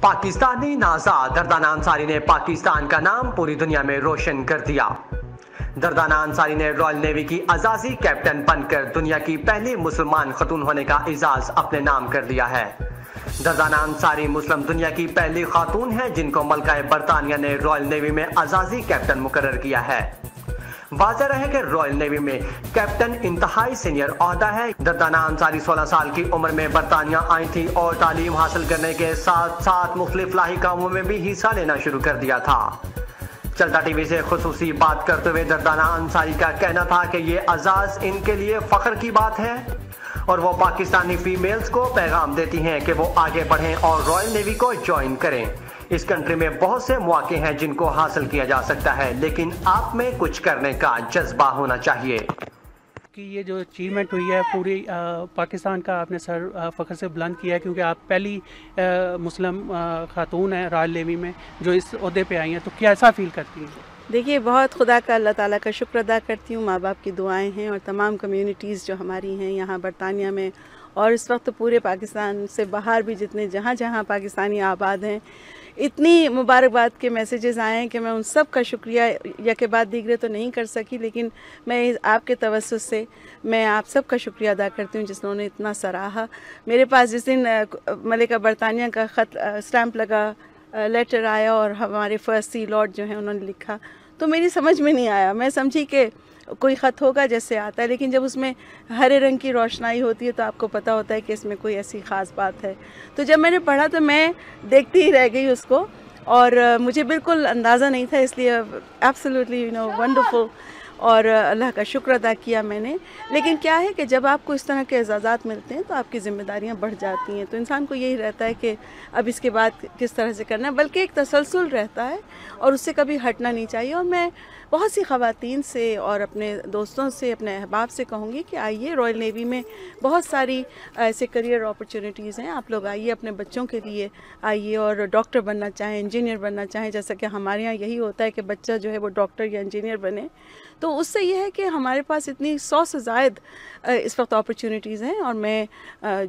पाकिस्तानी नाज़ा दर्दाना अंसारी ने पाकिस्तान का नाम पूरी दुनिया में रोशन कर दिया। दर्दाना अंसारी ने रॉयल नेवी की अज़ाज़ी कैप्टन बनकर दुनिया की पहली मुसलमान खतून होने का एजाज अपने नाम कर लिया है। दर्दाना अंसारी मुस्लिम दुनिया की पहली खातून है जिनको मलका बरतानिया ने रॉयल नेवी में अज़ाज़ी कैप्टन मुकर्रर किया है। वाज़ेह रहे कि रॉयल नेवी में कैप्टन इंतहाई सीनियर ओहदा है। दर्दाना अंसारी 16 साल की उम्र में बरतानिया आई थी और तालीम हासिल करने के साथ साथ मुख्तलिफ लाही कामों में भी हिस्सा लेना शुरू कर दिया था। चलता टीवी से खुसूसी बात करते हुए दर्दाना अंसारी का कहना था कि ये एजाज इनके लिए फख्र की बात है और वो पाकिस्तानी फीमेल्स को पैगाम देती हैं कि वो आगे बढ़ें और रॉयल नेवी को ज्वाइन करें। इस कंट्री में बहुत से मौके हैं जिनको हासिल किया जा सकता है, लेकिन आप में कुछ करने का जज्बा होना चाहिए। कि ये जो अचीवमेंट हुई है पूरी पाकिस्तान का आपने सर फ़ख्र से बुलंद किया है, क्योंकि आप पहली मुस्लिम खातून हैं रॉयल नेवी में जो इस ओहदे पे आई हैं, तो कैसा फील करती हैं? देखिए, बहुत खुदा का अल्लाह ताला का शुक्र अदा करती हूँ। माँ बाप की दुआएं हैं और तमाम कम्युनिटीज़ जो हमारी हैं यहाँ बरतानिया में और इस वक्त पूरे पाकिस्तान से बाहर भी जितने जहाँ जहाँ पाकिस्तानी आबाद हैं, इतनी मुबारकबाद के मैसेजेस आए हैं कि मैं उन सब का शुक्रिया या के बाद दीगरे तो नहीं कर सकी, लेकिन मैं आपके तवज्जुह से मैं आप सब का शुक्रिया अदा करती हूँ जिन्होंने इतना सराहा। मेरे पास जिस दिन मलिका बरतानिया का ख़त स्टैम्प लगा, लेटर आया और हमारे फर्स्ट सी लॉर्ड जो हैं उन्होंने लिखा, तो मेरी समझ में नहीं आया। मैं समझी कि कोई ख़त होगा जैसे आता है, लेकिन जब उसमें हरे रंग की रोशनाई होती है तो आपको पता होता है कि इसमें कोई ऐसी ख़ास बात है। तो जब मैंने पढ़ा तो मैं देखती ही रह गई उसको और मुझे बिल्कुल अंदाज़ा नहीं था, इसलिए एब्सोल्युटली वंडरफुल और अल्लाह का शुक्र अदा किया मैंने। लेकिन क्या है कि जब आपको इस तरह के एजाज़ात मिलते हैं तो आपकी ज़िम्मेदारियां बढ़ जाती हैं, तो इंसान को यही रहता है कि अब इसके बाद किस तरह से करना है, बल्कि एक तसलसल रहता है और उससे कभी हटना नहीं चाहिए। और मैं बहुत सी ख़वातीन से और अपने दोस्तों से, अपने अहबाब से कहूँगी कि आइए, रॉयल नेवी में बहुत सारी ऐसे करियर अपॉर्चुनिटीज़ हैं। आप लोग आइए, अपने बच्चों के लिए आइए और डॉक्टर बनना चाहें, इंजीनियर बनना चाहें, जैसा कि हमारे यहाँ यही होता है कि बच्चा जो है वो डॉक्टर या इंजीनियर बने। तो उससे यह है कि हमारे पास इतनी 100 से ज़ायद इस वक्त अपॉर्चुनिटीज़ हैं और मैं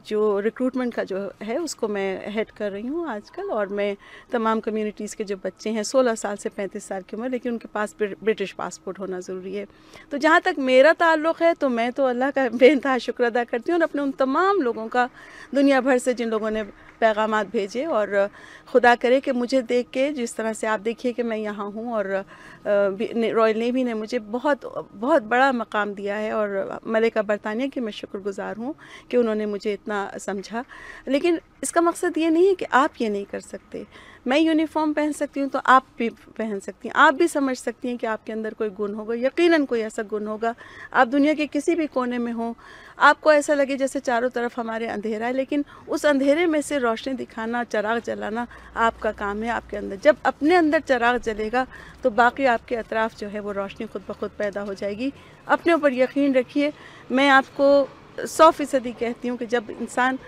जो रिक्रूटमेंट का जो है उसको मैं हेड कर रही हूँ आजकल। और मैं तमाम कम्युनिटीज़ के जो बच्चे हैं 16 साल से 35 साल की उम्र, लेकिन उनके पास ब्रिटिश पासपोर्ट होना ज़रूरी है। तो जहाँ तक मेरा ताल्लुक़ है तो मैं तो अल्लाह का बेइंतहा शुक्र अदा करती हूँ और अपने उन तमाम लोगों का, दुनिया भर से जिन लोगों ने पैगामात भेजे, और खुदा करे कि मुझे देख के जिस तरह से आप देखिए कि मैं यहाँ हूँ और रॉयल नेवी ने मुझे बहुत बहुत बड़ा मकाम दिया है और मलिका बरतानिया की मैं शुक्रगुज़ार हूँ कि उन्होंने मुझे इतना समझा। लेकिन इसका मकसद ये नहीं है कि आप ये नहीं कर सकते। मैं यूनिफॉर्म पहन सकती हूँ तो आप भी पहन सकती हैं, आप भी समझ सकती हैं कि आपके अंदर कोई गुण होगा, यकीनन कोई ऐसा गुण होगा। आप दुनिया के किसी भी कोने में हों, आपको ऐसा लगे जैसे चारों तरफ हमारे अंधेरा है, लेकिन उस अंधेरे में से रोशनी दिखाना, चिराग जलाना आपका काम है। आपके अंदर जब अपने अंदर चिराग जलेगा तो बाकी आपके अतराफ़ जो है वो रोशनी खुद ब खुद पैदा हो जाएगी। अपने ऊपर यकीन रखिए। मैं आपको 100% कहती हूँ कि जब इंसान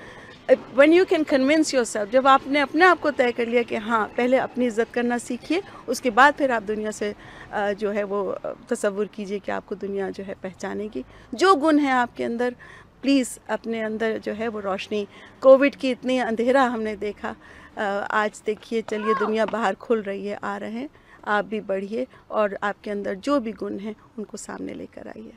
when you can convince yourself, जब आपने अपने आप को तय कर लिया कि हाँ, पहले अपनी इज़्ज़त करना सीखिए, उसके बाद फिर आप दुनिया से जो है वो तसव्वुर कीजिए कि आपको दुनिया जो है पहचानेगी। जो गुण है आपके अंदर, प्लीज़ अपने अंदर जो है वो रोशनी, कोविड की इतनी अंधेरा हमने देखा, आज देखिए चलिए दुनिया बाहर खुल रही है, आ रहे हैं, आप भी बढ़िए और आपके अंदर जो भी गुण हैं उनको सामने लेकर आइए।